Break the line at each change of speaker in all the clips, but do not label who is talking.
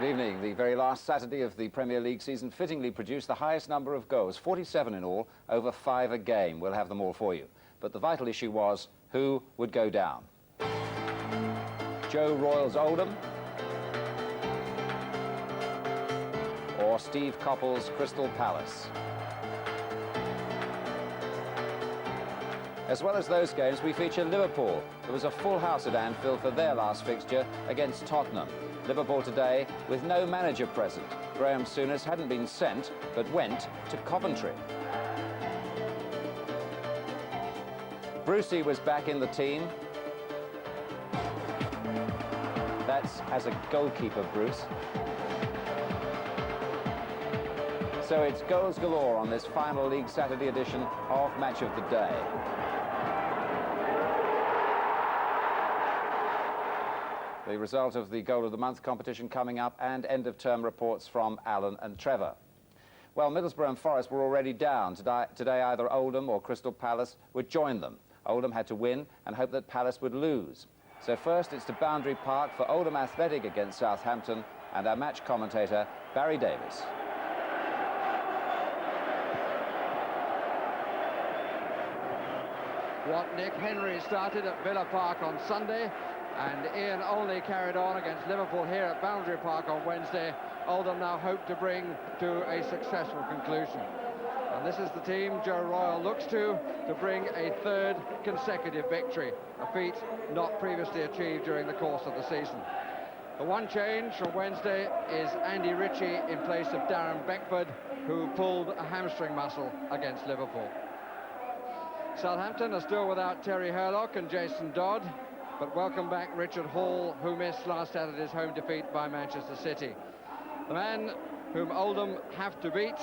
evening. The very last Saturday of the Premier League season fittingly produced the highest number of goals, 47 in all, over 5 a game. We'll have them all for you. But the vital issue was who would go down. Joe Royle's Oldham or Steve Coppell's Crystal Palace. As well as those games, we feature Liverpool. There was a full house at Anfield for their last fixture against Tottenham. Liverpool today with no manager present. Graham Souness hadn't been sent, but went to Coventry. Brucey was back in the team. That's as a goalkeeper, Bruce. So it's goals galore on this final League Saturday edition of Match of the Day. The result of the Goal of the Month competition coming up, and end-of-term reports from Alan and Trevor. Well, Middlesbrough and Forest were already down. Today either Oldham or Crystal Palace would join them. Oldham had to win and hope that Palace would lose. So first it's to Boundary Park for Oldham Athletic against Southampton, and our match commentator, Barry Davis.
What Nick Henry started at Villa Park on Sunday, and Ian Olney carried on against Liverpool here at Boundary Park on Wednesday, Oldham now hope to bring to a successful conclusion. And this is the team Joe Royle looks to bring a third consecutive victory, a feat not previously achieved during the course of the season. The one change from Wednesday is Andy Ritchie in place of Darren Beckford, who pulled a hamstring muscle against Liverpool. Southampton are still without Terry Hurlock and Jason Dodd, but welcome back Richard Hall, who missed last Saturday's home defeat by Manchester City. The man whom Oldham have to beat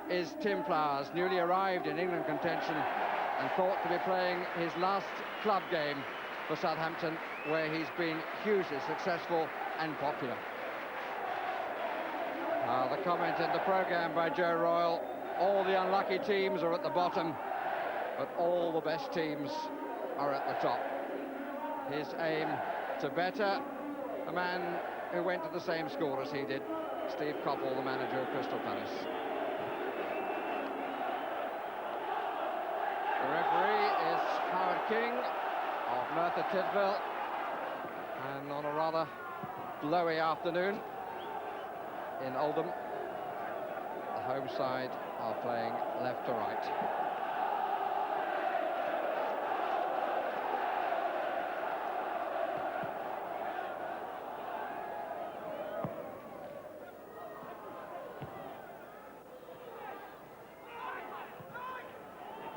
is Tim Flowers, newly arrived in England contention and thought to be playing his last club game for Southampton, where he's been hugely successful and popular. The comment in the programme by Joe Royle: all the unlucky teams are at the bottom, but all the best teams are at the top. His aim to better a man who went to the same school as he did, Steve Coppell, the manager of Crystal Palace. The referee is Howard King of Merthyr Tydfil, and on a rather blowy afternoon in Oldham, the home side are playing left to right.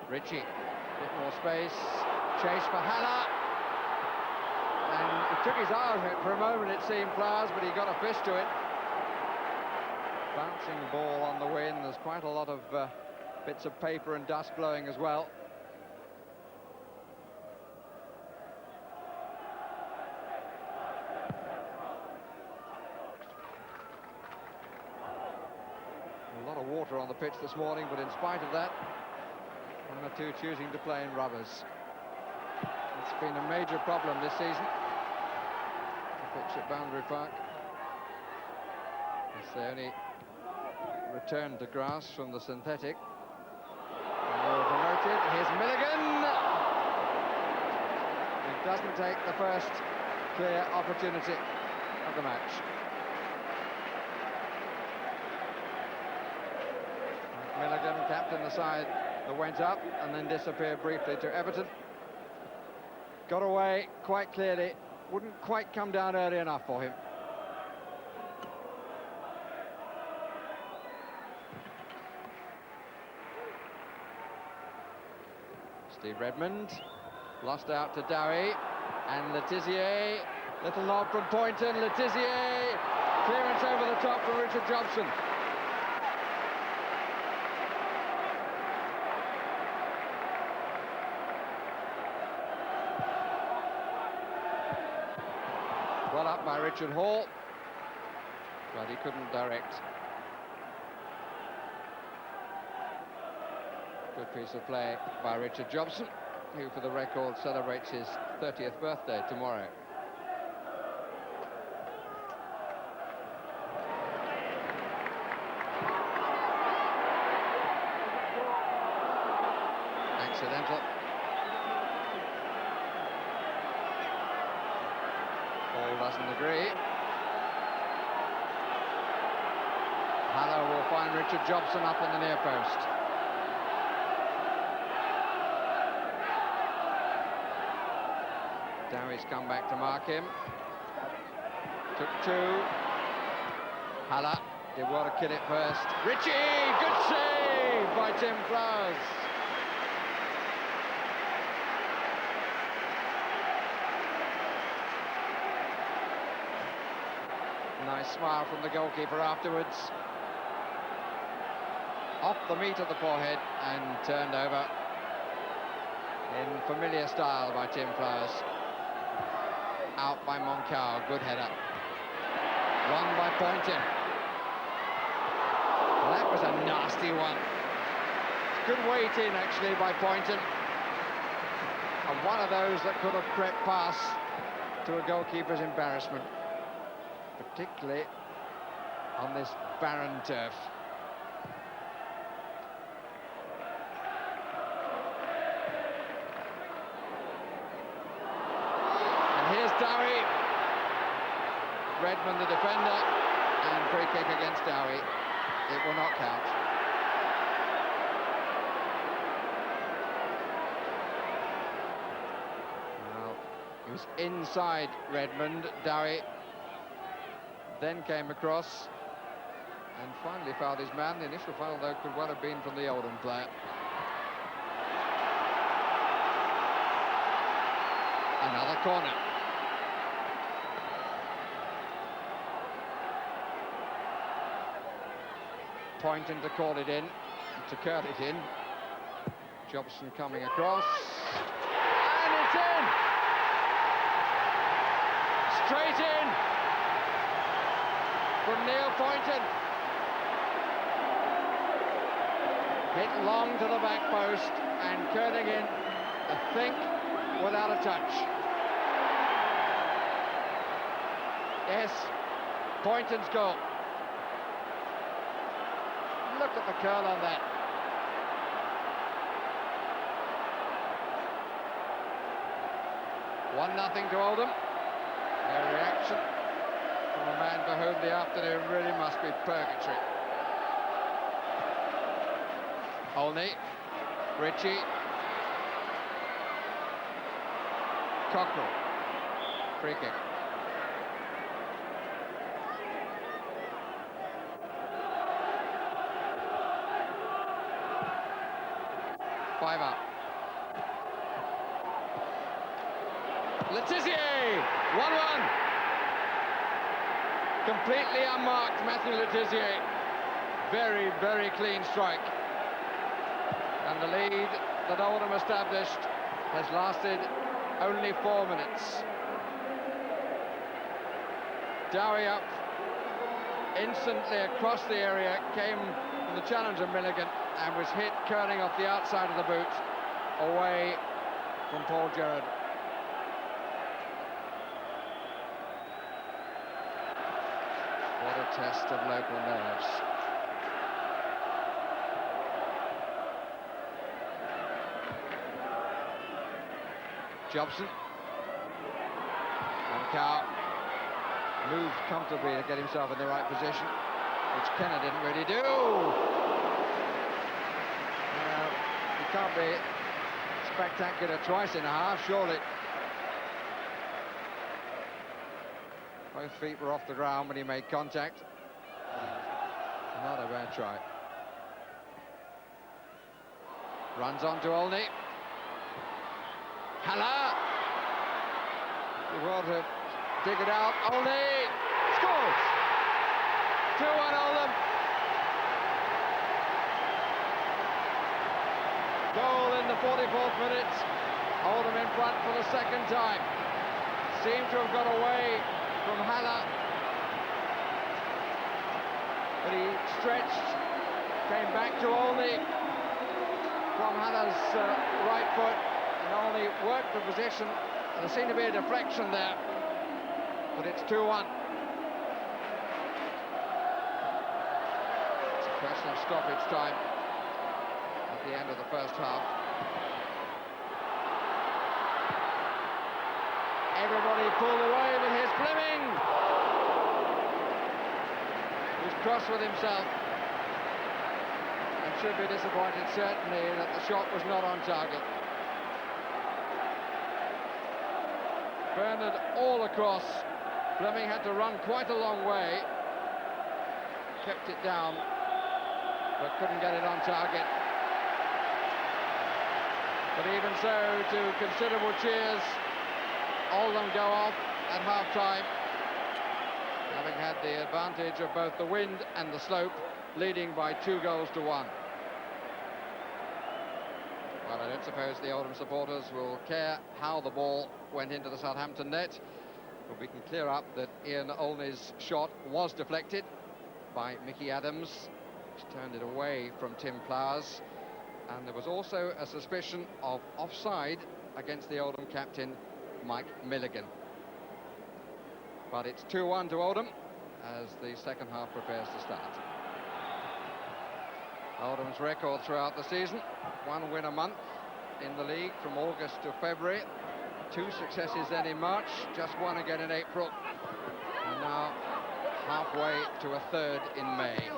Ritchie, bit more space, chase for Haller, and he took his eye off it for a moment, it seemed, Flowers, but he got a fist to it. Bouncing ball on the wind, there's quite a lot of bits of paper and dust blowing as well. A lot of water on the pitch this morning, but in spite of that, one or two choosing to play in rubbers. It's been a major problem this season, the pitch at Boundary Park. It's the only return to grass from the synthetic. And we're promoted. Here's Milligan. He doesn't take the first clear opportunity of the match. Milligan, captain the side that went up and then disappeared briefly to Everton. Got away quite clearly, wouldn't quite come down early enough for him. Steve Redmond lost out to Dowie, and Letizier, little nod from Poynton. Letizier, clearance over the top from Richard Jobson. Well up by Richard Hall, but he couldn't direct. Good piece of play by Richard Jobson, who for the record celebrates his 30th birthday tomorrow. accidental. Paul doesn't agree. Haller will find Richard Jobson up on the near post. Dowie's come back to mark him. Took two. Haller did well to kill it first. Ritchie, good save by Tim Flowers. Nice smile from the goalkeeper afterwards. Off the meat of the forehead and turned over in familiar style by Tim Flowers. Out by Moncau, good header. Won by Poynton. Well, that was a nasty one. Good weight in, actually, by Poynton. And one of those that could have crept past to a goalkeeper's embarrassment, particularly on this barren turf. And here's Dowie. Redmond, the defender, and free kick against Dowie. It will not count. Well, he was inside Redmond. Dowie then came across and finally fouled his man. The initial foul, though, could well have been from the Oldham player. Another corner. Poynton to call it in, to curl it in. Jobson coming across, and it's in! Straight in from Neil Poynton. Hit long to the back post and curling in, I think, without a touch. Yes, Poynton's goal. Look at the curl on that. One nothing to Oldham. No reaction from a man for whom the afternoon really must be purgatory. Olney, Ritchie, Cockrell, free kick. Five out. Letizia, 1-1. Completely unmarked, Matthew Letizia. Very, very clean strike. And the lead that Oldham established has lasted only 4 minutes. Dowie up instantly across the area, came from the challenge of Milligan and was hit curling off the outside of the boot away from Paul Gerrard. What a test of local nerves. Jobson. Moncau moved comfortably to get himself in the right position, which Kenner didn't really do. He can't be spectacular twice in a half, surely. Both feet were off the ground when he made contact. Not a bad try. Runs on to Olney. Haller. Well to dig it out. Olney scores. 2-1 Oldham. Goal in the 44th minute. Oldham in front for the second time. Seemed to have got away from Haller, but he stretched, came back to Olney from Haller's right foot, and Olney worked the position. There seemed to be a deflection there, but it's 2-1. It's a question of stoppage time at the end of the first half. Everybody pulled away, but here's Fleming, who's cross with himself and should be disappointed, certainly, that the shot was not on target. Bernard all across. Fleming had to run quite a long way. Kept it down, but couldn't get it on target. But even so, to considerable cheers, Oldham go off at half-time, having had the advantage of both the wind and the slope, leading by 2-1. Well, I don't suppose the Oldham supporters will care how the ball went into the Southampton net, but we can clear up that Ian Olney's shot was deflected by Mickey Adams, which turned it away from Tim Flowers, and there was also a suspicion of offside against the Oldham captain, Mike Milligan. But it's 2-1 to Oldham as the second half prepares to start. Oldham's record throughout the season: 1 win a month in the league from August to February, 2 successes then in March, just 1 again in April, and now halfway to a 3rd in May.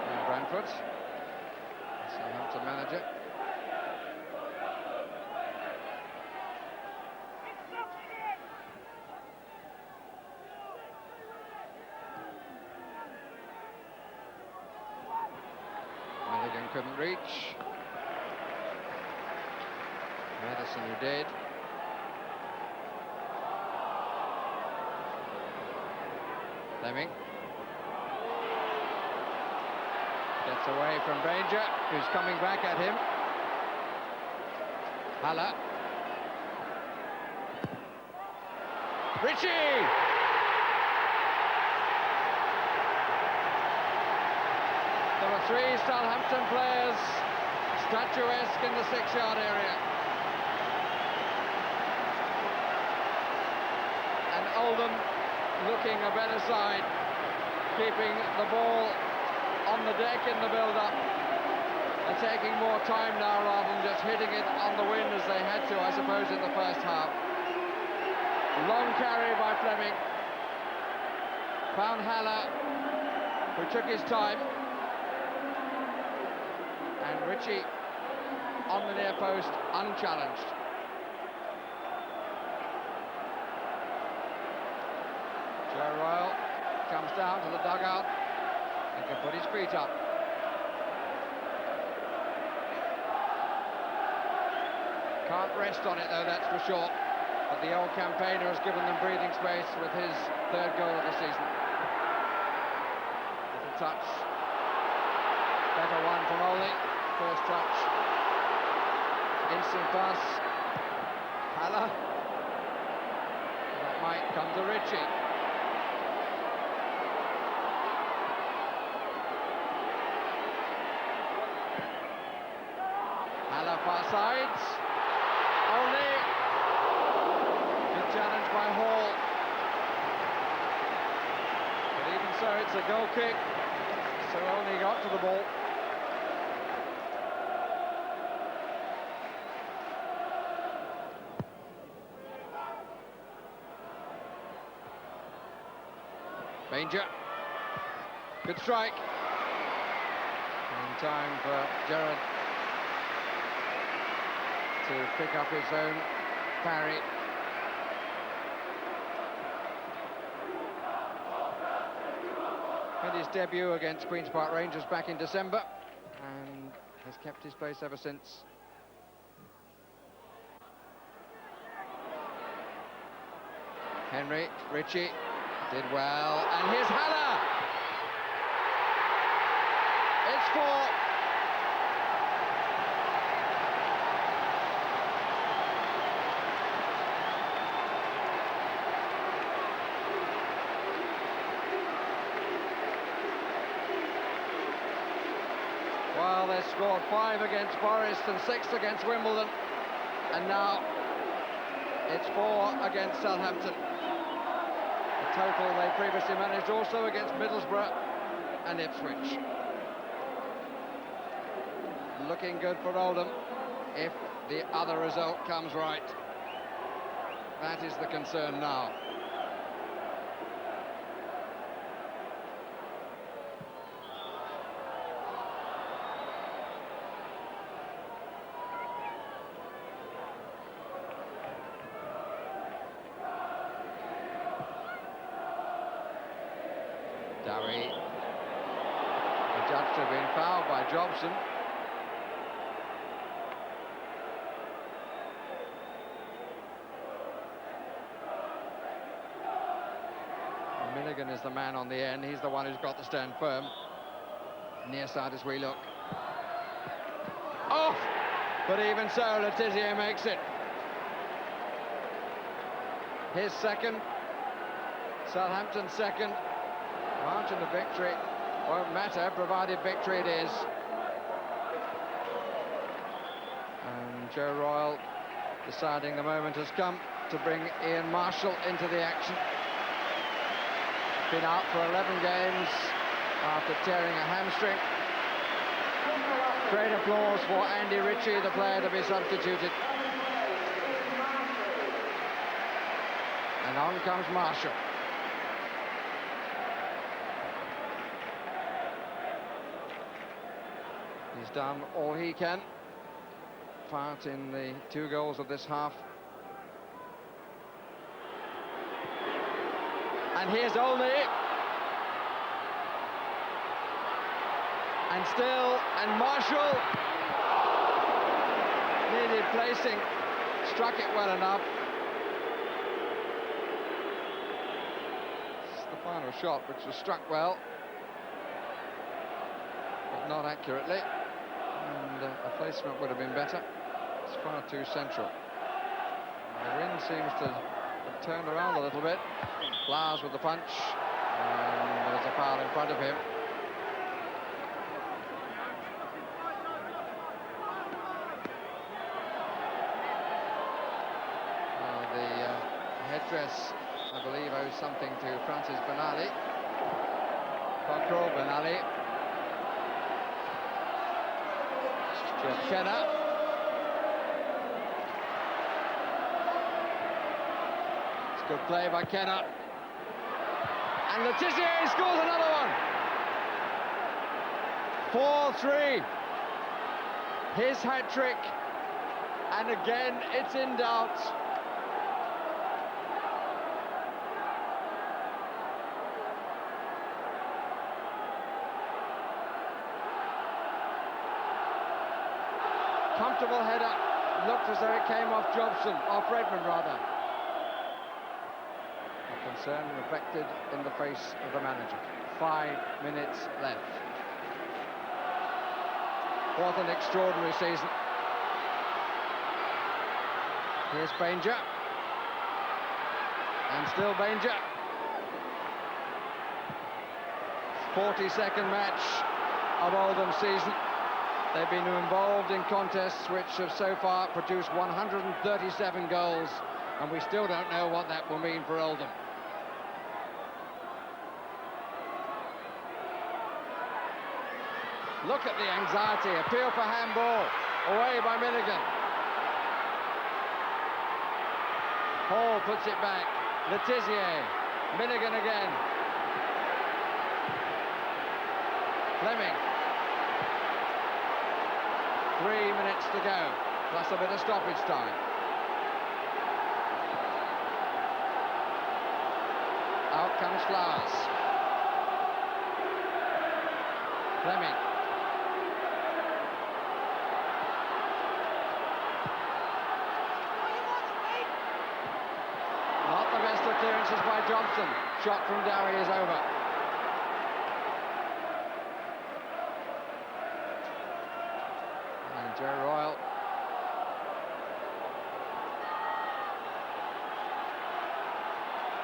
And Brentford, Southampton manager. Milligan couldn't reach. Madison who did. Fleming gets away from Granger, who's coming back at him. Haller. Ritchie! There were 3 Southampton players statuesque in the 6-yard area. And Oldham looking a better side, keeping the ball on the deck in the build-up and taking more time now rather than just hitting it on the wing as they had to, I suppose, in the first half. Long carry by Fleming. Found Haller, who took his time. And Ritchie on the near post, unchallenged. Joe Royal comes down to the dugout and can put his feet up. Can't rest on it though, that's for sure. But the old campaigner has given them breathing space with his 3rd goal of the season. Little touch. Better one from Olney. First touch. Instant pass. Haller. That might come to Ritchie. Haller far sides. Olney. Good challenge by Hall. But even so, it's a goal kick. So Olney got to the ball. Granger. Good strike. In time for Gerrard to pick up his own parry. Made his debut against Queen's Park Rangers back in December and has kept his place ever since. Henry, Ritchie did well, and here's Haller. It's 4. Well, they scored 5 against Forest and 6 against Wimbledon, and now it's 4 against Southampton. The total they previously managed also against Middlesbrough and Ipswich. Looking good for Oldham if the other result comes right. That is the concern now. Dowie, judged to have been fouled by Jobson. Milligan is the man on the end. He's the one who's got to stand firm. Near side as we look. Off! But even so, Letizia makes it. His second. Southampton's second. Margin of victory won't matter, provided victory it is. And Joe Royle deciding the moment has come to bring Ian Marshall into the action. Been out for 11 games after tearing a hamstring. Great applause for Andy Ritchie, the player to be substituted. And on comes Marshall. He's done all he can. Part in the 2 goals of this half. And here's Olney. And still, and Marshall needed placing, struck it well enough. It's the final shot, which was struck well, but not accurately. And a placement would have been better. It's far too central. The wind seems to have turned around a little bit. Flowers with the punch, and there's a foul in front of him. The headdress, I believe, owes something to Francis Benali. Cockrell, Benali. Jeff Kenner. It's good play by Kenner. And Letizia scores another one. 4-3. His hat-trick. And again, it's in doubt. Comfortable header. Looked as though it came off Jobson, off Redmond rather. Concern reflected in the face of the manager. 5 minutes left. What an extraordinary season. Here's Banger. And still Banger. 42nd match of Oldham's season. They've been involved in contests which have so far produced 137 goals, and we still don't know what that will mean for Oldham. Look at the anxiety, appeal for handball, away by Milligan. Hall puts it back, Letizia, Milligan again. Fleming. 3 minutes to go, plus a bit of stoppage time. Out comes Flowers. Fleming. Not the best of clearances by Johnson. Shot from Dowie is over. And Joe Royle.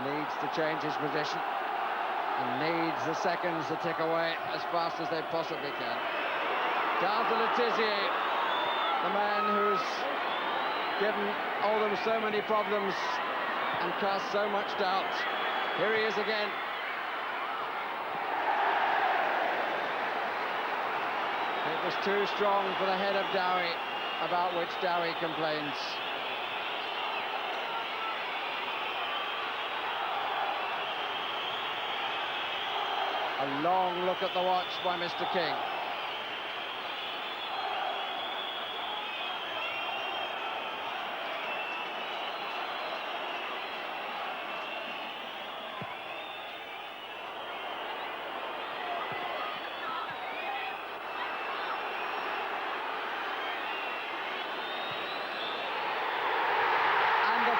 Needs to change his position and needs the seconds to tick away as fast as they possibly can. Down to Letizia, the man who's given Oldham so many problems and cast so much doubt. Here he is again. was too strong for the head of Dowie, about which Dowie complains. A long look at the watch by Mr. King.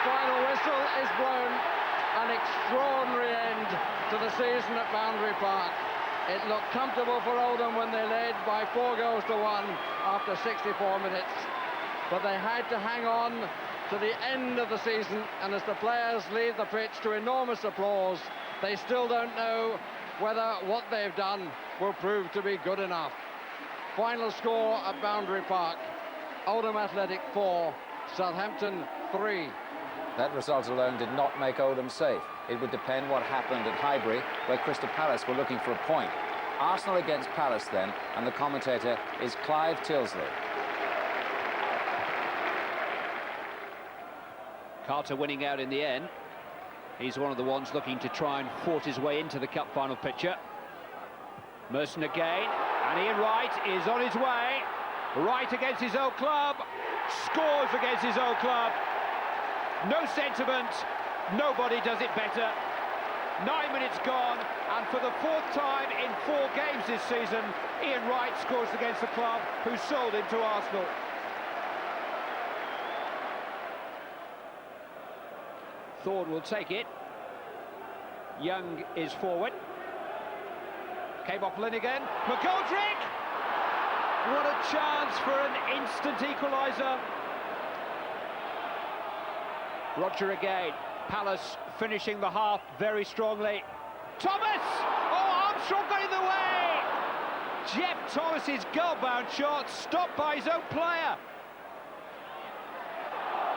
Final whistle is blown. An extraordinary end to the season at Boundary Park. It looked comfortable for Oldham when they led by 4 goals to 1 after 64 minutes. But they had to hang on to the end of the season, and as the players leave the pitch to enormous applause, they still don't know whether what they've done will prove to be good enough. Final score at Boundary Park: Oldham Athletic 4, Southampton 3.
That result alone did not make Oldham safe. It would depend what happened at Highbury, where Crystal Palace were looking for a point. Arsenal against Palace then, and the commentator is Clive Tilsley.
Carter winning out in the end. He's one of the ones looking to try and force his way into the cup final picture. Merson again, and Ian Wright is on his way. Wright against his old club, scores against his old club. No sentiment, nobody does it better. 9 minutes gone, and for the 4th time in 4 games this season, Ian Wright scores against the club who sold him to Arsenal. Thorne will take it. Young is forward. Came off Linnigan. McGoldrick! What a chance for an instant equaliser. Roger again. Palace finishing the half very strongly. Thomas! Oh, Armstrong got in the way! Jeff Thomas's goal-bound shot stopped by his own player.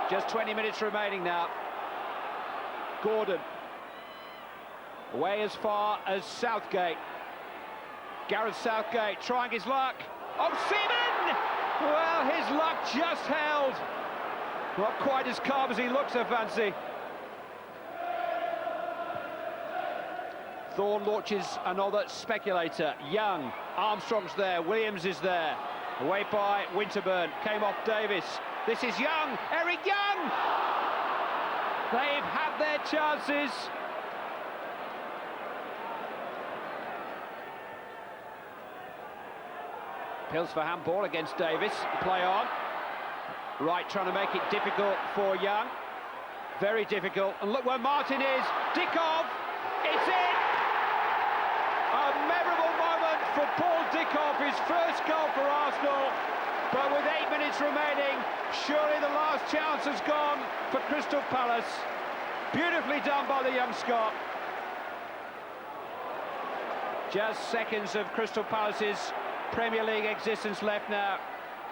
Just 20 minutes remaining now. Gordon. Away as far as Southgate. Gareth Southgate trying his luck. Oh, Seaman! Well, his luck just held. Not quite as calm as he looks, I fancy. Thorne launches another speculator. Young, Armstrong's there, Williams is there. Away by Winterburn, came off Davis. This is Young, Eric Young! They've had their chances. Pills for handball against Davis, play on. Wright trying to make it difficult for Young. Very difficult. And look where Martin is. Dickov. It's in. A memorable moment for Paul Dickov. His first goal for Arsenal. But with 8 minutes remaining, surely the last chance has gone for Crystal Palace. Beautifully done by the young Scot. Just seconds of Crystal Palace's Premier League existence left now.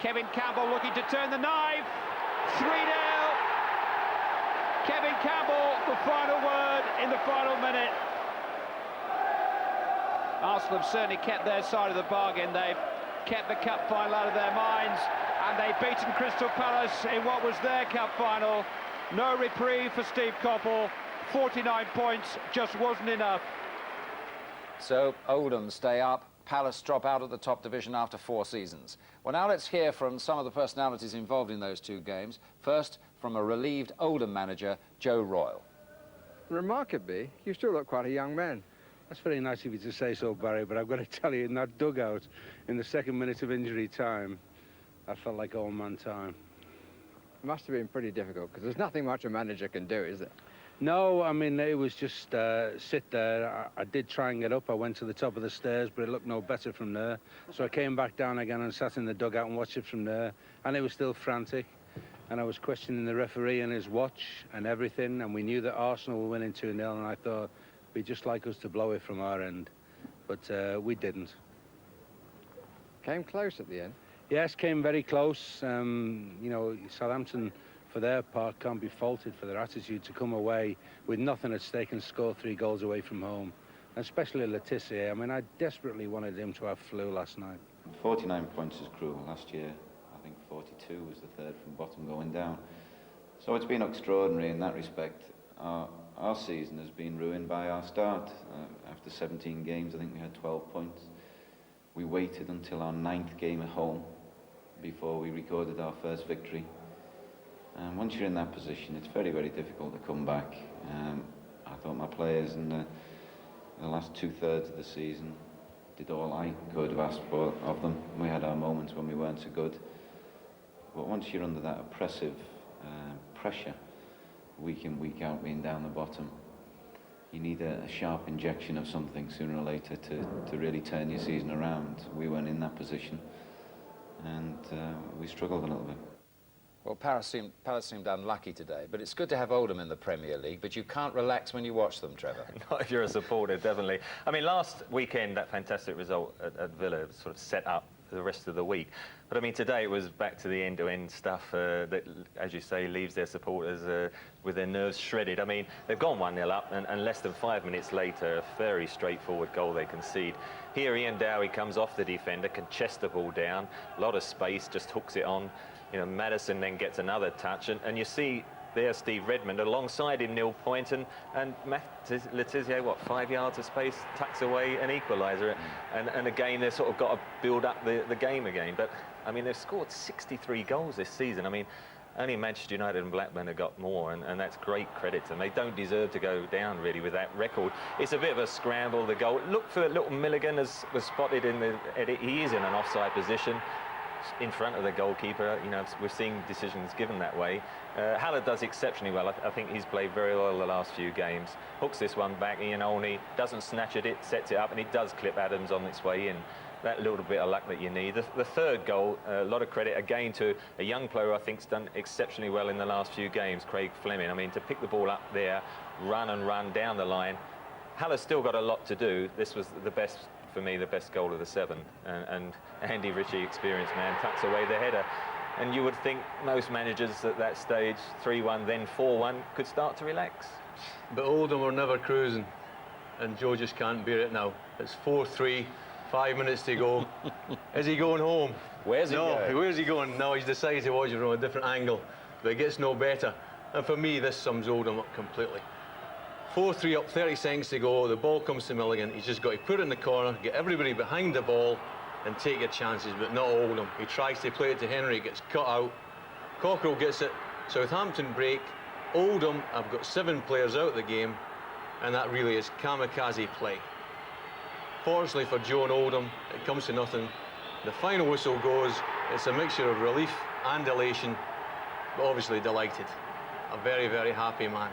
Kevin Campbell looking to turn the knife. 3-0. Kevin Campbell, the final word in the final minute. Arsenal have certainly kept their side of the bargain. They've kept the cup final out of their minds, and they've beaten Crystal Palace in what was their cup final. No reprieve for Steve Coppell. 49 points just wasn't enough.
So Oldham stay up. Palace drop out of the top division after 4 seasons. Well, now let's hear from some of the personalities involved in those 2 games. First, from a relieved Oldham manager, Joe Royle.
Remarkably, you still look quite a young man.
That's very nice of you to say so, Barry, but I've got to tell you, in that dugout, in the 2nd minute of injury time, I felt like old man time.
It must have been pretty difficult, because there's nothing much a manager can do, is there?
No, I mean, it was just sit there. I did try and get up. I went to the top of the stairs, but it looked no better from there. So I came back down again and sat in the dugout and watched it from there. And it was still frantic. And I was questioning the referee and his watch and everything. And we knew that Arsenal were winning 2-0. And I thought, it'd be just like us to blow it from our end. But we didn't.
Came close at the end.
Yes, came very close. You know, Southampton, for their part, can't be faulted for their attitude to come away with nothing at stake and score 3 goals away from home. And especially Letizia. I mean, I desperately wanted him to have flu last night.
49 points is cruel. Last year, I think 42 was the third from bottom going down. So it's been extraordinary in that respect. Our season has been ruined by our start. After 17 games, I think we had 12 points. We waited until our 9th game at home before we recorded our first victory. And once you're in that position, it's very, very difficult to come back. I thought my players in the last 2/3 of the season did all I could have asked for of them. We had our moments when we weren't so good. But once you're under that oppressive pressure, week in, week out, being down the bottom, you need a sharp injection of something sooner or later to really turn your season around. We weren't in that position, and we struggled a little bit.
Well, Palace seemed unlucky today, but it's good to have Oldham in the Premier League, but you can't relax when you watch them, Trevor.
Not if you're a supporter, definitely. I mean, last weekend, that fantastic result at Villa sort of set up the rest of the week. But I mean, today it was back to the end-to-end stuff that, as you say, leaves their supporters with their nerves shredded. I mean, they've gone 1-0 up, and less than 5 minutes later, a very straightforward goal they concede. Here, Ian Dowie comes off the defender, can chest the ball down, a lot of space, just hooks it on. You know, Maddison then gets another touch, and you see there Steve Redmond alongside him, Neil Point, and Letizia, what, 5 yards of space, tucks away an equaliser. And again, they've sort of got to build up the game again. But, I mean, they've scored 63 goals this season. I mean, only Manchester United and Blackburn have got more, and that's great credit to them. They don't deserve to go down, really, with that record. It's a bit of a scramble, the goal. Look for little Milligan, as was spotted in the edit. He is in an offside position in front of the goalkeeper. You know, we're seeing decisions given that way. Haller does exceptionally well. I think he's played very well the last few games. Hooks this one back. Ian Olney doesn't snatch at it, sets it up, and he does clip Adams on its way in. That little bit of luck that you need. The third goal, a lot of credit again to a young player who I think's done exceptionally well in the last few games, Craig Fleming. I mean, to pick the ball up there, run down the line. Haller's still got a lot to do. This was the best, for me, the best goal of the 7. And Andy Ritchie, experienced man, tucks away the header. And you would think most managers at that stage, 3-1, then 4-1, could start to relax.
But Oldham were never cruising, and Joe just can't bear it now. It's 4-3, 5 minutes to go. Is he going home?
Where's he going?
No, where's he going? No, he's decided to watch it from a different angle, but it gets no better. And for me, this sums Oldham up completely. 4-3 up, 30 seconds to go, the ball comes to Milligan. He's just got to put it in the corner, get everybody behind the ball, and take your chances, but not Oldham. He tries to play it to Henry, gets cut out. Cockerell gets it, Southampton break. Oldham have got 7 players out of the game, and that really is kamikaze play. Fortunately for Joe and Oldham, it comes to nothing. The final whistle goes, it's a mixture of relief and elation, but obviously delighted. A very, very happy man,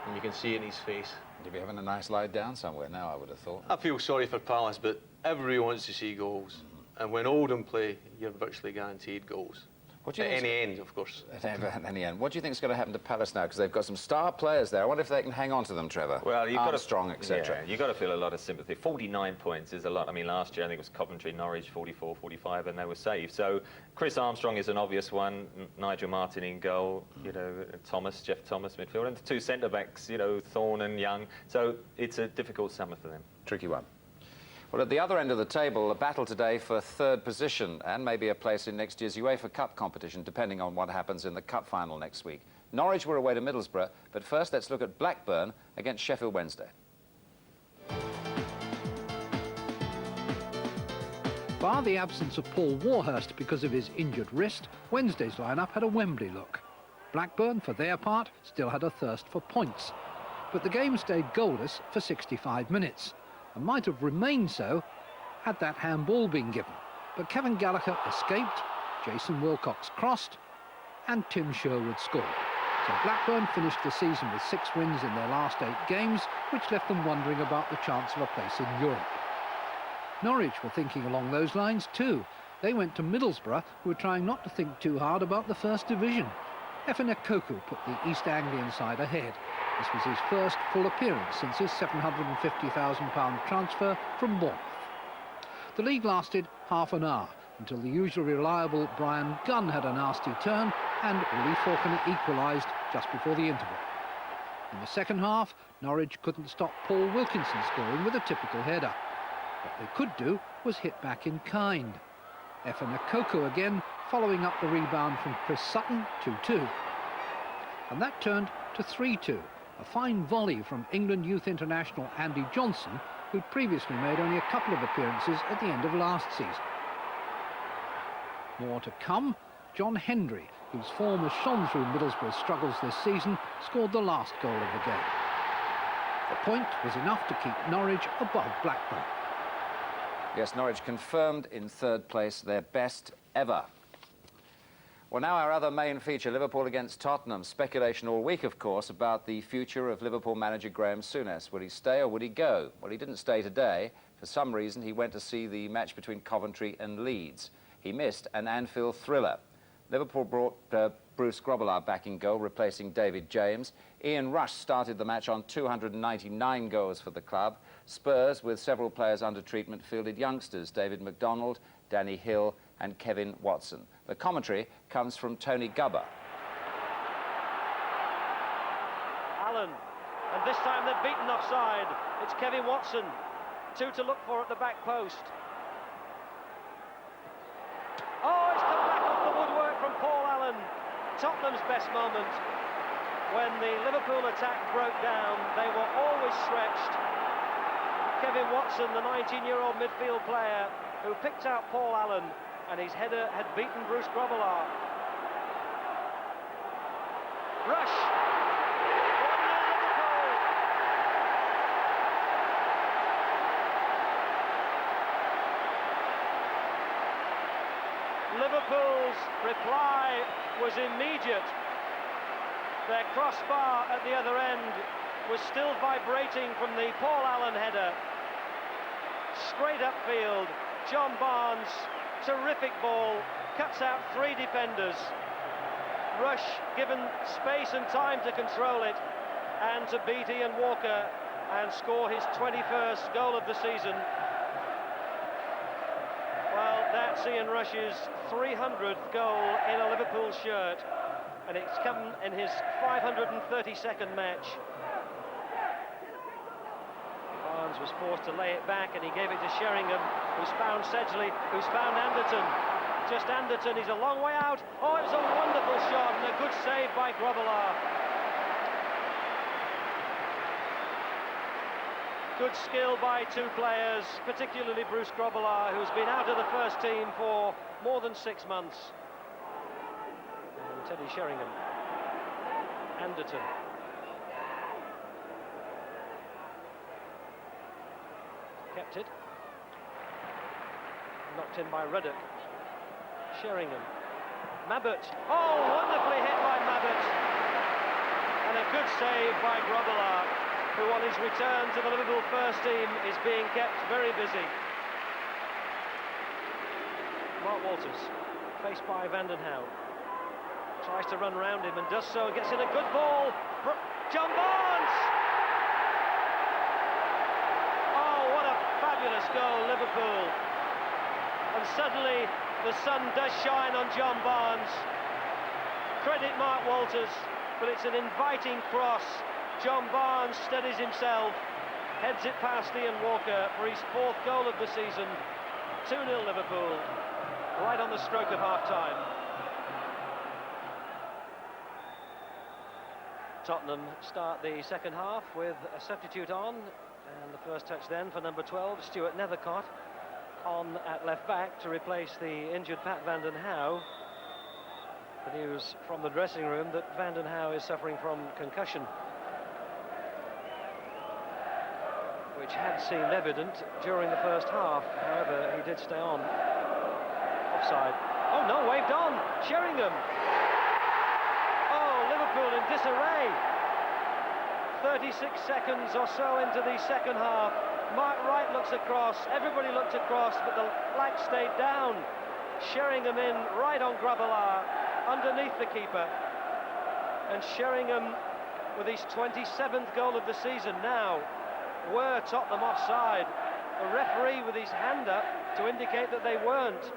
and you can see it in his face.
You'll be having a nice lie down somewhere now, I would have thought.
I feel sorry for Palace, but everybody wants to see goals. And when Oldham play, you're virtually guaranteed goals. At any end, of course.
At any end. What do you think is going to happen to Palace now? Because they've got some star players there. I wonder if they can hang on to them, Trevor.
Well, you've
Armstrong, etc.
Yeah, you've got to feel a lot of sympathy. 49 points is a lot. I mean, last year I think it was Coventry, Norwich, 44, 45, and they were saved. So Chris Armstrong is an obvious one. Nigel Martin in goal. You know, Jeff Thomas midfield, and the 2 centre backs. You know, Thorne and Young. So it's a difficult summer for them.
Tricky one. Well, at the other end of the table, a battle today for 3rd position and maybe a place in next year's UEFA Cup competition, depending on what happens in the Cup final next week. Norwich were away to Middlesbrough, but first let's look at Blackburn against Sheffield Wednesday.
Bar the absence of Paul Warhurst because of his injured wrist, Wednesday's lineup had a Wembley look. Blackburn, for their part, still had a thirst for points. But the game stayed goalless for 65 minutes. And might have remained so had that handball been given. But Kevin Gallagher escaped, Jason Wilcox crossed, and Tim Sherwood scored. So Blackburn finished the season with 6 wins in their last 8 games, which left them wondering about the chance of a place in Europe. Norwich were thinking along those lines too. They went to Middlesbrough, who were trying not to think too hard about the First Division. Efan Ekoku put the East Anglian side ahead. This was his first full appearance since his £750,000 transfer from Bournemouth. The league lasted half an hour until the usually reliable Brian Gunn had a nasty turn and Lee Faulkner equalised just before the interval. In the second half, Norwich couldn't stop Paul Wilkinson scoring with a typical header. What they could do was hit back in kind. Efenakoko again, following up the rebound from Chris Sutton, 2-2. And that turned to 3-2. A fine volley from England youth international Andy Johnson, who'd previously made only a couple of appearances at the end of last season. More to come. John Hendry, whose form has shone through Middlesbrough's struggles this season, scored the last goal of the game. The point was enough to keep Norwich above Blackburn.
Yes, Norwich confirmed in third place, their best ever. Well, now our other main feature, Liverpool against Tottenham. Speculation all week, of course, about the future of Liverpool manager Graham Souness. Would he stay or would he go? Well, he didn't stay today. For some reason, he went to see the match between Coventry and Leeds. He missed an Anfield thriller. Liverpool brought Bruce Grobbelaar back in goal, replacing David James. Ian Rush started the match on 299 goals for the club. Spurs, with several players under treatment, fielded youngsters, David McDonald, Danny Hill and Kevin Watson. The commentary comes from Tony Gubber.
Allen, and this time they're beaten offside. It's Kevin Watson, 2 to look for at the back post. Oh, it's come back off the woodwork from Paul Allen. Tottenham's best moment. When the Liverpool attack broke down, they were always stretched. Kevin Watson, the 19-year-old midfield player, who picked out Paul Allen, and his header had beaten Bruce Grobbelaar. Rush! 1-0 Liverpool. Liverpool's reply was immediate. Their crossbar at the other end was still vibrating from the Paul Allen header. Straight upfield, John Barnes, terrific ball, cuts out 3 defenders. Rush given space and time to control it and to beat Ian Walker and score his 21st goal of the season. Well, that's Ian Rush's 300th goal in a Liverpool shirt, and it's come in his 532nd match. Barnes was forced to lay it back, and he gave it to Sheringham, who's found Sedgley, who's found Anderton. Just Anderton, he's a long way out. Oh, it was a wonderful shot and a good save by Grobbelaar. Good skill by 2 players, particularly Bruce Grobbelaar, who's been out of the first team for more than 6 months. And Teddy Sheringham. Anderton. Kept it. Knocked in by Ruddock. Sheringham. Mabbott. Oh, wonderfully hit by Mabbott. And a good save by Grobbelaar, who on his return to the Liverpool first team is being kept very busy. Mark Walters, faced by Vanden Hauwe. Tries to run round him and does so, gets in a good ball. John Barnes! Oh, what a fabulous goal, Liverpool. And suddenly the sun does shine on John Barnes. Credit Mark Walters, but it's an inviting cross. John Barnes steadies himself, heads it past Ian Walker for his 4th goal of the season. 2-0 Liverpool, right on the stroke of half-time. Tottenham start the second half with a substitute on, and the first touch then for number 12, Stuart Nethercott, on at left-back to replace the injured Pat Vanden Hauwe. The news from the dressing room that Vanden Hauwe is suffering from concussion, which had seemed evident during the first half. However, he did stay on. Offside. Oh no, waved on. Sheringham. Oh, Liverpool in disarray. 36 seconds or so into the second half. Mark Wright looks across. Everybody looked across, but the flag stayed down. Sheringham in right on Grobbelaar, underneath the keeper. And Sheringham with his 27th goal of the season now. Were Tottenham offside? The referee with his hand up to indicate that they weren't.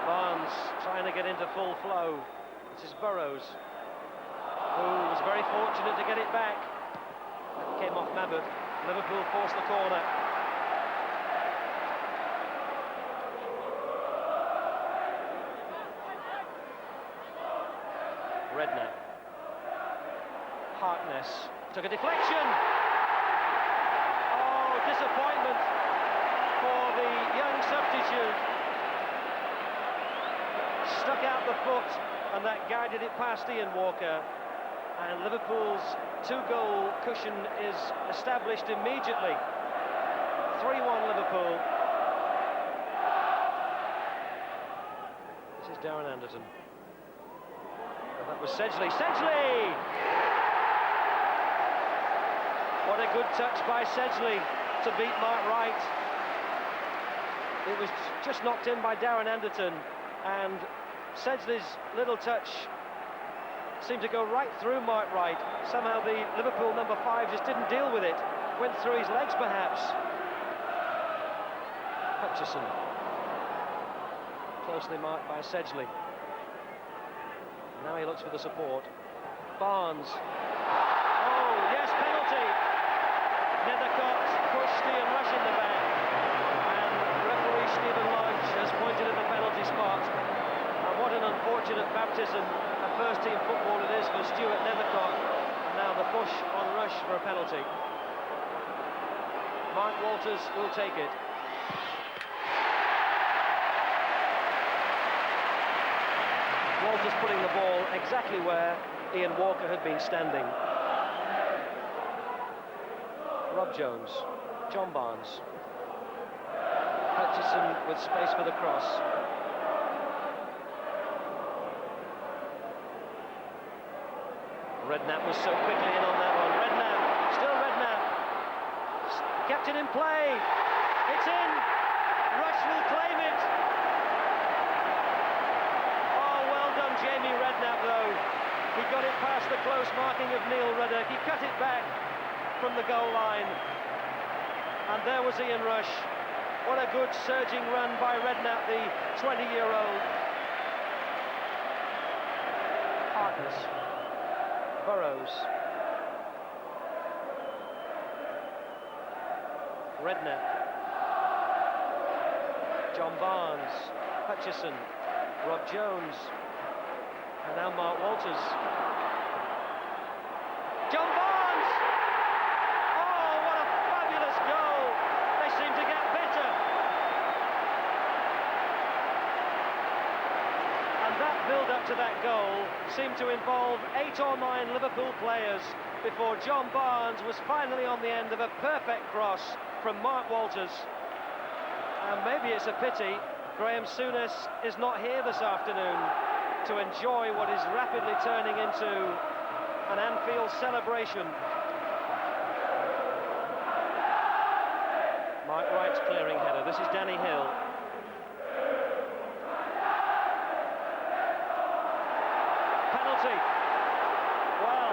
Barnes trying to get into full flow. This is Burrows. who was very fortunate to get it back. That came off Mabud. Liverpool forced the corner. Redknapp. Harkness took a deflection. Oh, disappointment for the young substitute. Stuck out the foot, and that guided it past Ian Walker. And Liverpool's 2-goal cushion is established immediately. 3-1 Liverpool. This is Darren Anderton. And that was Sedgley. Sedgley! What a good touch by Sedgley to beat Mark Wright. It was just knocked in by Darren Anderton, and Sedgley's little touch seemed to go right through Mark Wright. Somehow the Liverpool number 5 just didn't deal with it. Went through his legs, perhaps. Hutchison. Closely marked by Sedgley. Now he looks for the support. Barnes. Oh, yes, penalty. Nethercott pushed Ian Rush in the back. And referee Stephen Lodge has pointed at the penalty spot. And what an unfortunate baptism of first-team football it is for Stuart Nethercott. And now the push on Rush for a penalty. Mark Walters will take it. Walters putting the ball exactly where Ian Walker had been standing. Rob Jones, John Barnes. Hutchison with space for the cross. Redknapp was so quickly in on that one. Redknapp, still Redknapp. Kept it in play. It's in. Rush will claim it. Jamie Redknapp, though, he got it past the close marking of Neil Ruddock. He cut it back from the goal line, and there was Ian Rush. What a good surging run by Redknapp, the 20-year-old. Harkness, Burrows, Redknapp, John Barnes, Hutchison, Rob Jones. And now Mark Walters. John Barnes! Oh, what a fabulous goal! They seem to get better. And that build-up to that goal seemed to involve 8 or 9 Liverpool players before John Barnes was finally on the end of a perfect cross from Mark Walters. And maybe it's a pity Graham Souness is not here this afternoon to enjoy what is rapidly turning into an Anfield celebration. Mark Wright's clearing header. This is Danny Hill. Penalty. Well,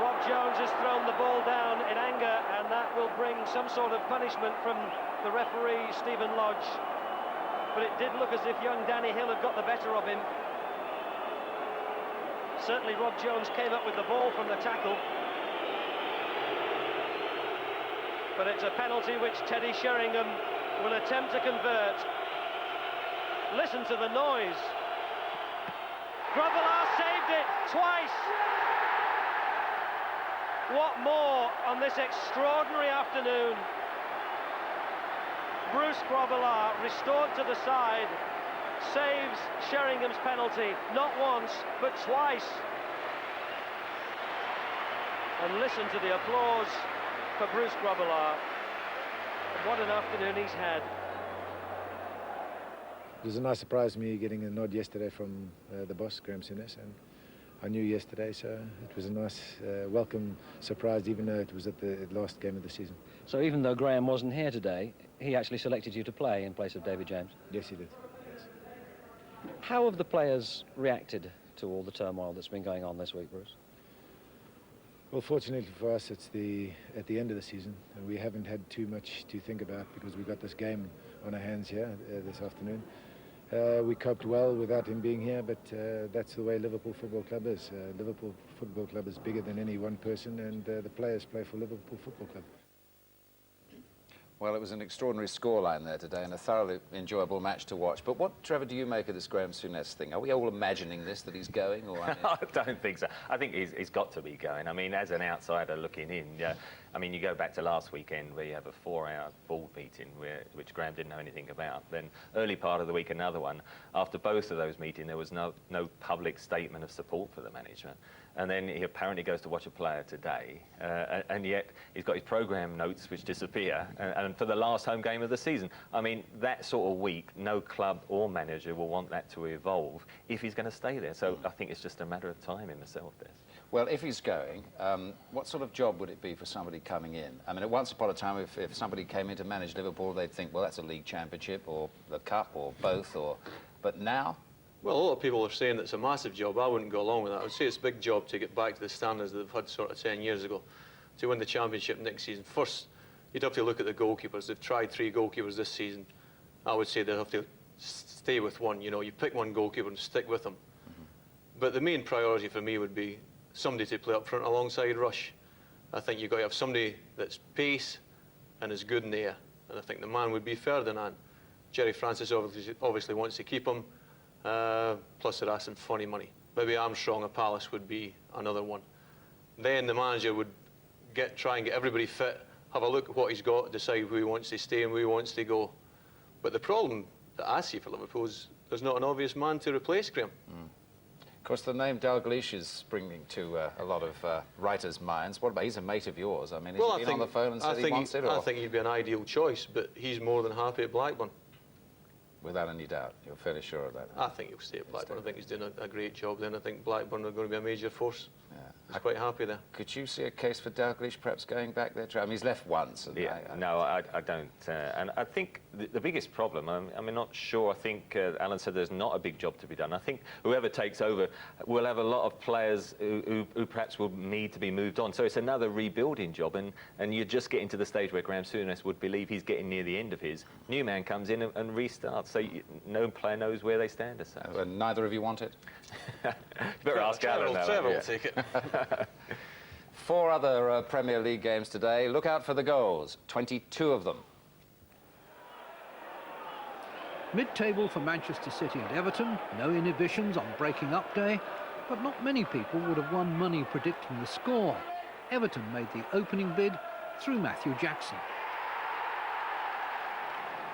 Rob Jones has thrown the ball down in anger, and that will bring some sort of punishment from the referee, Stephen Lodge. But it did look as if young Danny Hill had got the better of him. Certainly Rob Jones came up with the ball from the tackle. But it's a penalty which Teddy Sheringham will attempt to convert. Listen to the noise. Grobbelaar saved it twice. What more on this extraordinary afternoon? Bruce Grobbelaar, restored to the side, saves Sheringham's penalty, not once, but twice. And listen to the applause for Bruce Grobbelaar. What an afternoon he's had.
It was a nice surprise to me getting a nod yesterday from the boss, Graham Souness, and I knew yesterday, so it was a nice welcome surprise, even though it was at the last game of the season.
So even though Graham wasn't here today, he actually selected you to play in place of David James?
Yes, he did. Yes.
How have the players reacted to all the turmoil that's been going on this week, Bruce?
Well, fortunately for us, it's at the end of the season, and we haven't had too much to think about because we've got this game on our hands here this afternoon. We coped well without him being here, but that's the way Liverpool Football Club is. Liverpool Football Club is bigger than any one person, and the players play for Liverpool Football Club.
Well, it was an extraordinary scoreline there today and a thoroughly enjoyable match to watch. But what, Trevor, do you make of this Graham Souness thing? Are we all imagining this, that he's going? Or,
I don't think so. I think he's got to be going. I mean, as an outsider looking in, I mean, you go back to last weekend where you have a 4-hour board meeting which Graham didn't know anything about. Then early part of the week, another one. After both of those meetings, there was no public statement of support for the management. And then he apparently goes to watch a player today, and yet he's got his programme notes which disappear, and for the last home game of the season. I mean, that sort of week, no club or manager will want that to evolve if he's going to stay there. So I think it's just a matter of time in myself, Des.
Well, if he's going, what sort of job would it be for somebody coming in? I mean, once upon a time, if somebody came in to manage Liverpool, they'd think, well, that's a league championship or the cup or both, but now?
Well, a lot of people are saying it's a massive job. I wouldn't go along with that. I would say it's a big job to get back to the standards that they've had sort of 10 years ago, to win the championship next season. First, you'd have to look at the goalkeepers. They've tried 3 goalkeepers this season. I would say they'll have to stay with one. You know, you pick one goalkeeper and stick with them. But the main priority for me would be somebody to play up front alongside Rush. I think you've got to have somebody that's pace and is good in the air. And I think the man would be Ferdinand. Jerry Francis obviously wants to keep him. Plus they're asking funny money. Maybe Armstrong of Palace would be another one. Then the manager would try and get everybody fit, have a look at what he's got, decide who he wants to stay and who he wants to go. But the problem that I see for Liverpool is there's not an obvious man to replace Graham.
Of course, the name Dalglish is springing to a lot of writers' minds. What about, he's a mate of yours. I mean, has he been on the phone and said he wants it? Or?
I think he'd be an ideal choice, but he's more than happy at Blackburn.
Without any doubt, you're fairly sure of that.
I think he'll stay at Blackburn. I think he's doing a great job then. I think Blackburn are going to be a major force.
Yeah.
He's quite happy there.
Could you see a case for Dalglish perhaps going back there? I mean, he's left once. And
yeah, no, I don't. And I think the biggest problem, I'm not sure, I think Alan said there's not a big job to be done. I think whoever takes over will have a lot of players who perhaps will need to be moved on. So it's another rebuilding job, and you're just getting to the stage where Graham Souness would believe he's getting near the end of his. New man comes in and restarts, so no player knows where they stand as such.
And neither of you want it?
Better ask Alan.
Trevor will take it.
4 other Premier League games today. Look out for the goals, 22 of them.
Mid-table for Manchester City and Everton, no inhibitions on breaking up day, but not many people would have won money predicting the score. Everton made the opening bid through Matthew Jackson.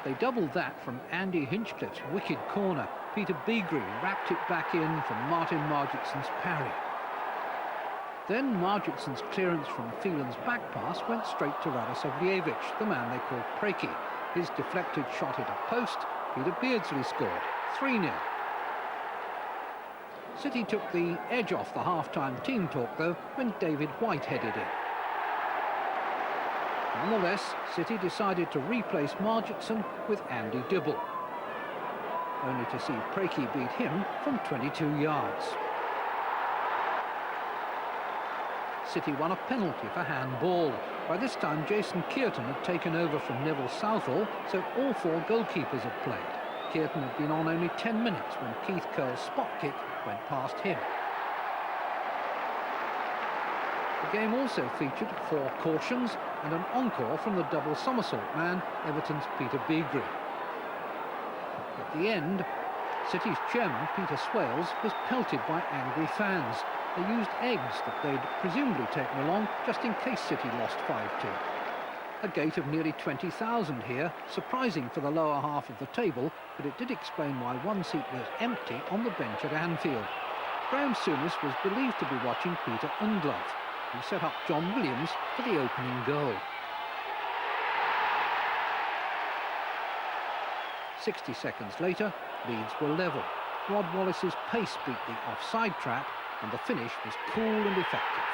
They doubled that from Andy Hinchcliffe's wicked corner. Peter Beagrie wrapped it back in from Martin Margitson's parry. Then Margitson's clearance from Phelan's back pass went straight to Radosavljevic, the man they called Preki. His deflected shot hit a post. Peter Beardsley scored, 3-0. City took the edge off the half-time team talk, though, when David White headed in. Nonetheless, City decided to replace Margitson with Andy Dibble, only to see Preki beat him from 22 yards. City won a penalty for handball. By this time, Jason Kearton had taken over from Neville Southall, so all 4 goalkeepers had played. Kearton had been on only 10 minutes when Keith Curle's spot kick went past him. The game also featured 4 cautions and an encore from the double somersault man, Everton's Peter Beagrie. At the end, City's chairman, Peter Swales, was pelted by angry fans. They used eggs that they'd presumably taken along just in case City lost 5-2. A gate of nearly 20,000 here, surprising for the lower half of the table, but it did explain why one seat was empty on the bench at Anfield. Graham Souness was believed to be watching Peter Undlove, who set up John Williams for the opening goal. 60 seconds later, Leeds were level. Rod Wallace's pace beat the offside trap, and the finish was cool and effective.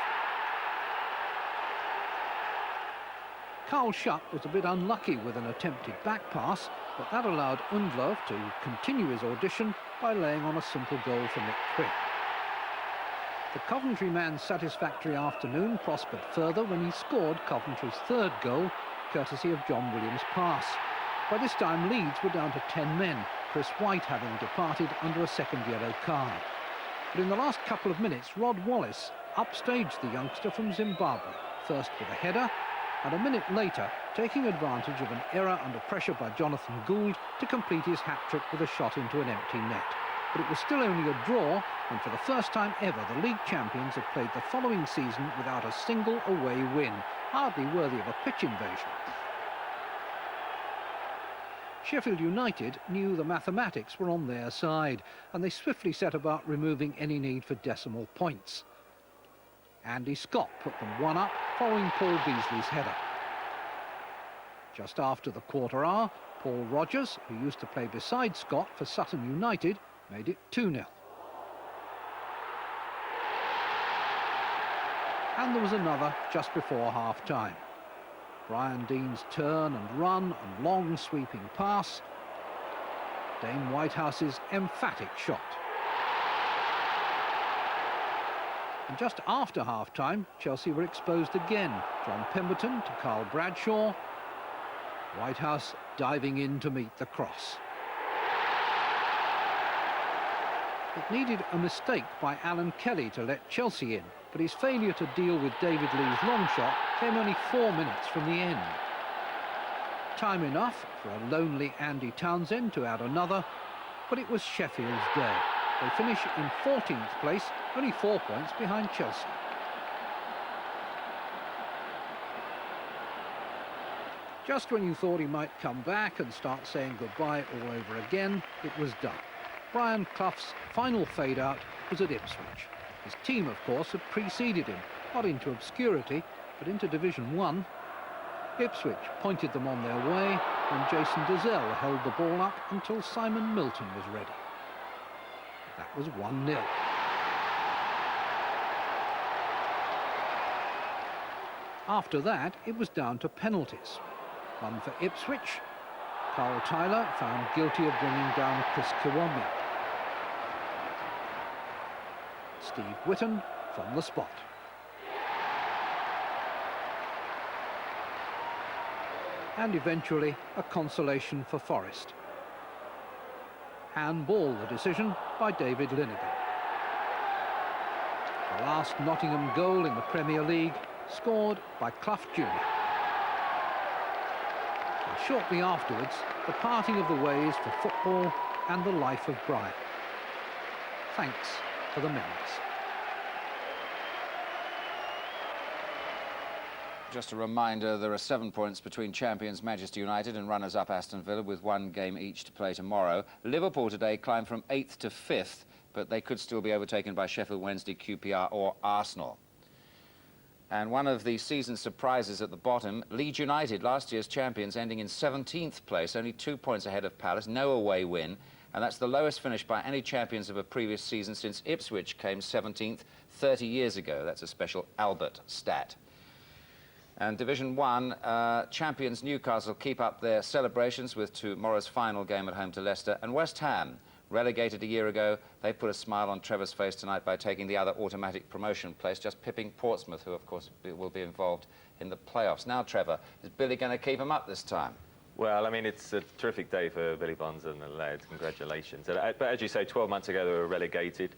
Carl Schutt was a bit unlucky with an attempted back pass, but that allowed Undlove to continue his audition by laying on a simple goal for Nick Cribb. The Coventry man's satisfactory afternoon prospered further when he scored Coventry's 3rd goal, courtesy of John Williams' pass. By this time, Leeds were down to 10 men. Chris White having departed under a second yellow card. But in the last couple of minutes, Rod Wallace upstaged the youngster from Zimbabwe, first with a header, and a minute later taking advantage of an error under pressure by Jonathan Gould to complete his hat-trick with a shot into an empty net. But it was still only a draw, and for the first time ever, the league champions have played the following season without a single away win, hardly worthy of a pitch invasion. Sheffield United knew the mathematics were on their side, and they swiftly set about removing any need for decimal points. Andy Scott put them one up, following Paul Beasley's header. Just after the quarter hour, Paul Rogers, who used to play beside Scott for Sutton United, made it 2-0. And there was another just before half-time. Brian Dean's turn and run and long sweeping pass. Dane Whitehouse's emphatic shot. And just after half-time, Chelsea were exposed again. John Pemberton to Carl Bradshaw. Whitehouse diving in to meet the cross. It needed a mistake by Alan Kelly to let Chelsea in, but his failure to deal with David Lee's long shot came only 4 minutes from the end. Time enough for a lonely Andy Townsend to add another, but it was Sheffield's day. They finish in 14th place, only 4 points behind Chelsea. Just when you thought he might come back and start saying goodbye all over again, it was done. Brian Clough's final fade-out was at Ipswich. His team, of course, had preceded him, not into obscurity, but into Division 1. Ipswich pointed them on their way when Jason Dazelle held the ball up until Simon Milton was ready. That was 1-0. After that, it was down to penalties. One for Ipswich. Carl Tyler found guilty of bringing down Chris Kiwomya. Steve Whitton from the spot. And eventually a consolation for Forest. Handball the decision by David Linegan. The last Nottingham goal in the Premier League scored by Clough Jr. And shortly afterwards, the parting of the ways for football and the life of Brian. Thanks for the memories.
Just a reminder, there are 7 points between champions Manchester United and runners-up Aston Villa, with 1 game each to play tomorrow. Liverpool today climbed from 8th to 5th, but they could still be overtaken by Sheffield Wednesday, QPR or Arsenal. And one of the season surprises at the bottom, Leeds United, last year's champions, ending in 17th place, only 2 points ahead of Palace, no away win, and that's the lowest finish by any champions of a previous season since Ipswich came 17th 30 years ago. That's a special Albert stat. And Division 1, champions Newcastle keep up their celebrations with tomorrow's final game at home to Leicester. And West Ham, relegated a year ago, they put a smile on Trevor's face tonight by taking the other automatic promotion place, just pipping Portsmouth, who of course will be involved in the playoffs. Now, Trevor, is Billy going to keep them up this time?
Well, I mean, it's a terrific day for Billy Bonds and the lads. Congratulations. But as you say, 12 months ago they were relegated.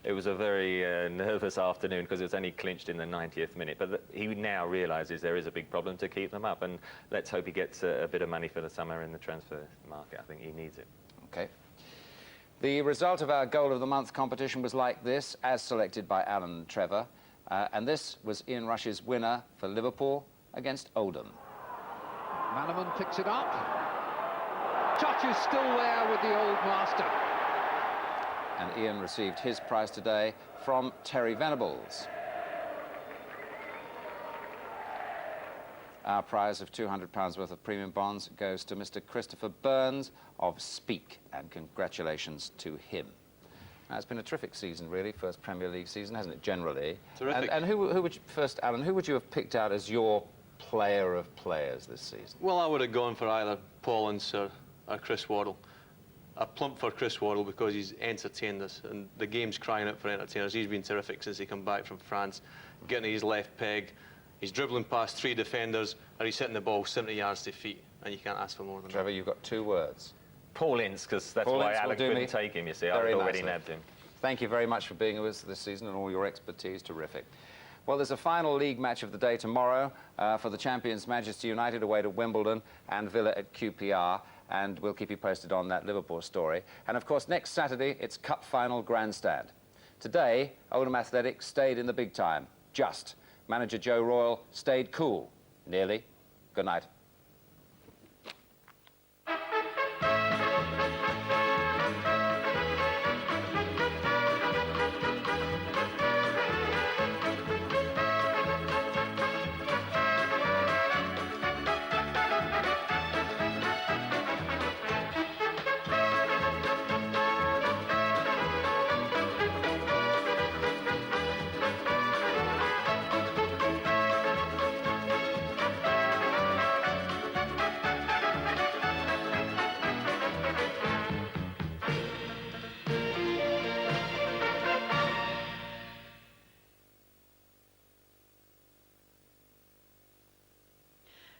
It was a very nervous afternoon because it was only clinched in the 90th minute. But he now realises there is a big problem to keep them up. And let's hope he gets a bit of money for the summer in the transfer market. I think he needs it.
OK. The result of our Goal of the Month competition was like this, as selected by Alan and Trevor. And this was Ian Rush's winner for Liverpool against Oldham.
Manaman picks it up. Touch is still there with the old master.
And Ian received his prize today from Terry Venables. Our prize of £200 worth of premium bonds goes to Mr. Christopher Burns of Speak, and congratulations to him. Now, it's been a terrific season, really, first Premier League season, hasn't it, generally?
Terrific.
And who would you, first, Alan, who would you have picked out as your player of players this season?
Well, I would have gone for either Paul Ince or Chris Waddle. I plumped for Chris Waddle because he's entertained us, and the game's crying out for entertainers. He's been terrific since he come back from France, getting his left peg. He's dribbling past 3 defenders, and he's hitting the ball 70 yards to feet, and you can't ask for more than
Trevor, you've got 2 words.
Paul Ince, because that's
Paul
why
Ince will
Alan
do
couldn't
me
take him, you see.
very
I'd already
nicely.
nabbed him.
Thank you very much for being with us this season and all your expertise. Terrific. Well, there's a final league match of the day tomorrow for the champions Manchester United away to Wimbledon and Villa at QPR, and we'll keep you posted on that Liverpool story. And of course, next Saturday, it's Cup Final Grandstand. Today, Oldham Athletic stayed in the big time. Just. Manager Joe Royle stayed cool. Nearly. Good night.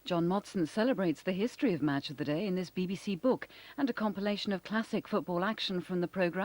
John Motson celebrates the history of Match of the Day in this BBC book and a compilation of classic football action from the programme.